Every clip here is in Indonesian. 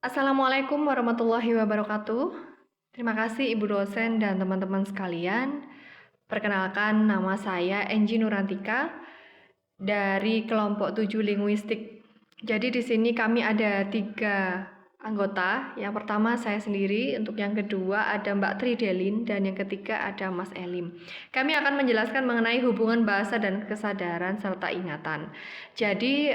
Assalamualaikum warahmatullahi wabarakatuh. Terima kasih Ibu dosen dan teman-teman sekalian. Perkenalkan, nama saya Enji Nurantika dari kelompok 7 linguistik. Jadi di sini kami ada 3 anggota. Yang pertama saya sendiri, untuk yang kedua ada Mbak Tridelin, dan yang ketiga ada Mas Elim. Kami akan menjelaskan mengenai hubungan bahasa dan kesadaran serta ingatan. Jadi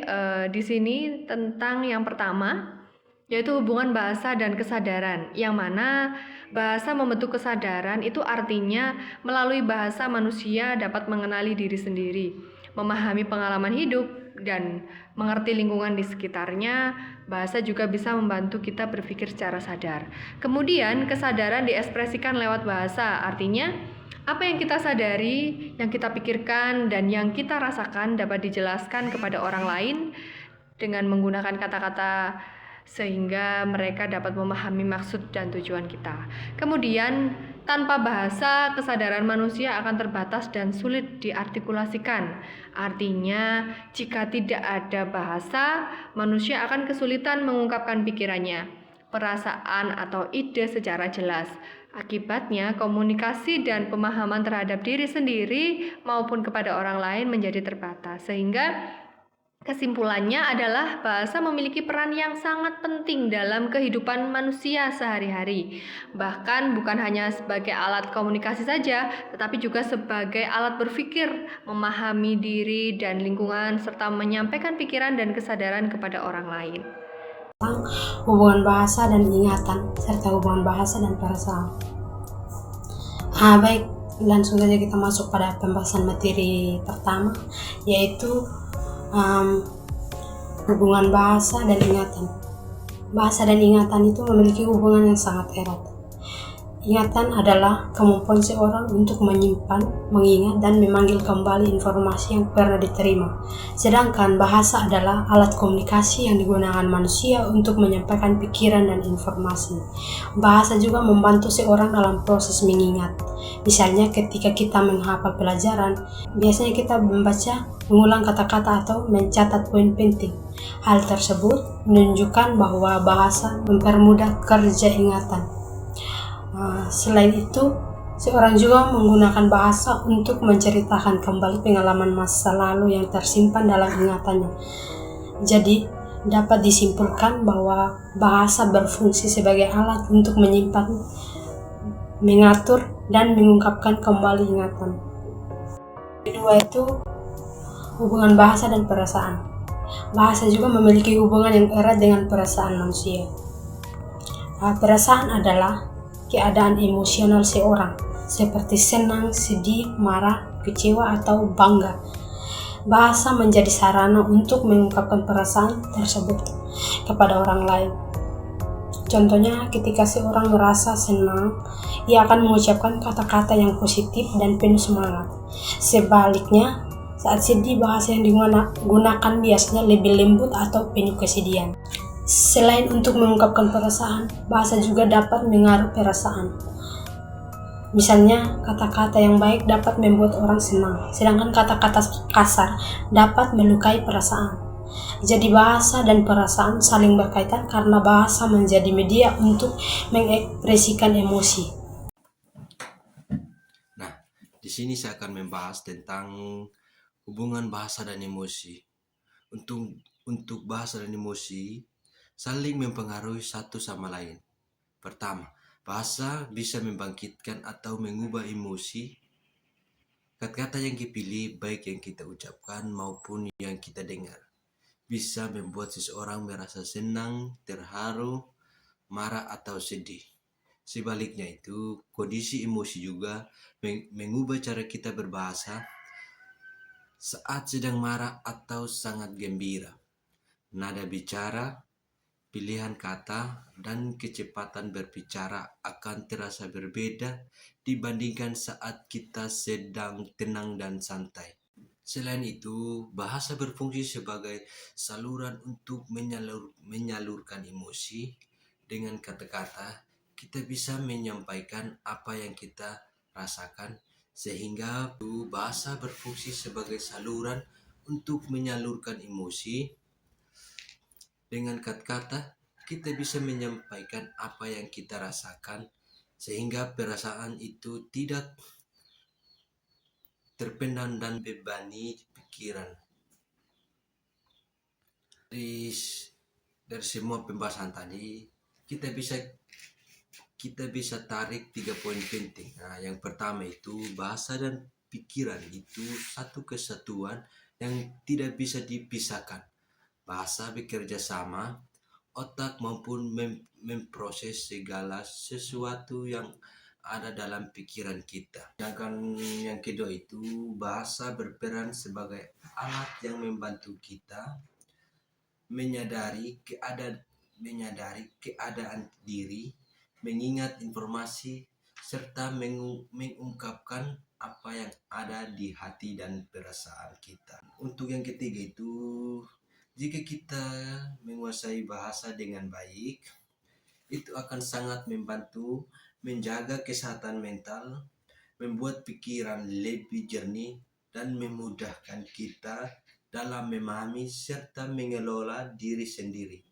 di sini tentang yang pertama, yaitu hubungan bahasa dan kesadaran, yang mana bahasa membentuk kesadaran itu artinya melalui bahasa manusia dapat mengenali diri sendiri, memahami pengalaman hidup, dan mengerti lingkungan di sekitarnya. Bahasa juga bisa membantu kita berpikir secara sadar. Kemudian kesadaran diekspresikan lewat bahasa, artinya apa yang kita sadari, yang kita pikirkan, dan yang kita rasakan dapat dijelaskan kepada orang lain dengan menggunakan kata-kata sehingga mereka dapat memahami maksud dan tujuan kita. Kemudian, tanpa bahasa, kesadaran manusia akan terbatas dan sulit diartikulasikan. Artinya, jika tidak ada bahasa, manusia akan kesulitan mengungkapkan pikirannya, perasaan, atau ide secara jelas. Akibatnya, komunikasi dan pemahaman terhadap diri sendiri maupun kepada orang lain menjadi terbatas, sehingga kesimpulannya adalah bahasa memiliki peran yang sangat penting dalam kehidupan manusia sehari-hari. Bahkan bukan hanya sebagai alat komunikasi saja, tetapi juga sebagai alat berpikir, memahami diri dan lingkungan, serta menyampaikan pikiran dan kesadaran kepada orang lain. Tentang hubungan bahasa dan ingatan, serta hubungan bahasa dan perasaan. Baik, langsung saja kita masuk pada pembahasan materi pertama, yaitu hubungan bahasa dan ingatan. Bahasa dan ingatan itu memiliki hubungan yang sangat erat. Ingatan adalah kemampuan seorang untuk menyimpan, mengingat, dan memanggil kembali informasi yang pernah diterima. Sedangkan bahasa adalah alat komunikasi yang digunakan manusia untuk menyampaikan pikiran dan informasi. Bahasa juga membantu seorang dalam proses mengingat. Misalnya ketika kita menghafal pelajaran, biasanya kita membaca, mengulang kata-kata atau mencatat poin penting. Hal tersebut menunjukkan bahwa bahasa mempermudah kerja ingatan. Selain itu, seorang juga menggunakan bahasa untuk menceritakan kembali pengalaman masa lalu yang tersimpan dalam ingatannya. Jadi, dapat disimpulkan bahwa bahasa berfungsi sebagai alat untuk menyimpan, mengatur, dan mengungkapkan kembali ingatan. Kedua itu hubungan bahasa dan perasaan. Bahasa juga memiliki hubungan yang erat dengan perasaan manusia. Perasaan adalah keadaan emosional seorang, seperti senang, sedih, marah, kecewa, atau bangga. Bahasa menjadi sarana untuk mengungkapkan perasaan tersebut kepada orang lain. Contohnya, ketika seorang merasa senang, ia akan mengucapkan kata-kata yang positif dan penuh semangat. Sebaliknya, saat sedih, bahasa yang digunakan biasanya lebih lembut atau penuh kesedihan. Selain untuk mengungkapkan perasaan, bahasa juga dapat mengaruh perasaan. Misalnya, kata-kata yang baik dapat membuat orang senang, sedangkan kata-kata kasar dapat melukai perasaan. Jadi bahasa dan perasaan saling berkaitan karena bahasa menjadi media untuk mengekspresikan emosi. Nah, di sini saya akan membahas tentang hubungan bahasa dan emosi. Untuk bahasa dan emosi saling mempengaruhi satu sama lain. Pertama, bahasa bisa membangkitkan atau mengubah emosi. Kata-kata yang dipilih, baik yang kita ucapkan maupun yang kita dengar, bisa membuat seseorang merasa senang, terharu, marah, atau sedih. Sebaliknya itu, kondisi emosi juga mengubah cara kita berbahasa saat sedang marah atau sangat gembira. Nada bicara, pilihan kata, dan kecepatan berbicara akan terasa berbeda dibandingkan saat kita sedang tenang dan santai. Selain itu, bahasa berfungsi sebagai saluran untuk menyalurkan emosi. Dengan kata-kata, kita bisa menyampaikan apa yang kita rasakan, sehingga bahasa berfungsi sebagai saluran untuk menyalurkan emosi. Dengan kata-kata, kita bisa menyampaikan apa yang kita rasakan sehingga perasaan itu tidak terpendam dan bebani pikiran. Dari semua pembahasan tadi kita bisa tarik 3 poin penting. Nah, yang pertama itu bahasa dan pikiran itu satu kesatuan yang tidak bisa dipisahkan. Bahasa bekerja sama, otak maupun memproses segala sesuatu yang ada dalam pikiran kita. Sedangkan yang kedua itu bahasa berperan sebagai alat yang membantu kita menyadari keadaan diri, mengingat informasi serta mengungkapkan apa yang ada di hati dan perasaan kita. Untuk yang ketiga itu, jika kita menguasai bahasa dengan baik, itu akan sangat membantu menjaga kesehatan mental, membuat pikiran lebih jernih, dan memudahkan kita dalam memahami serta mengelola diri sendiri.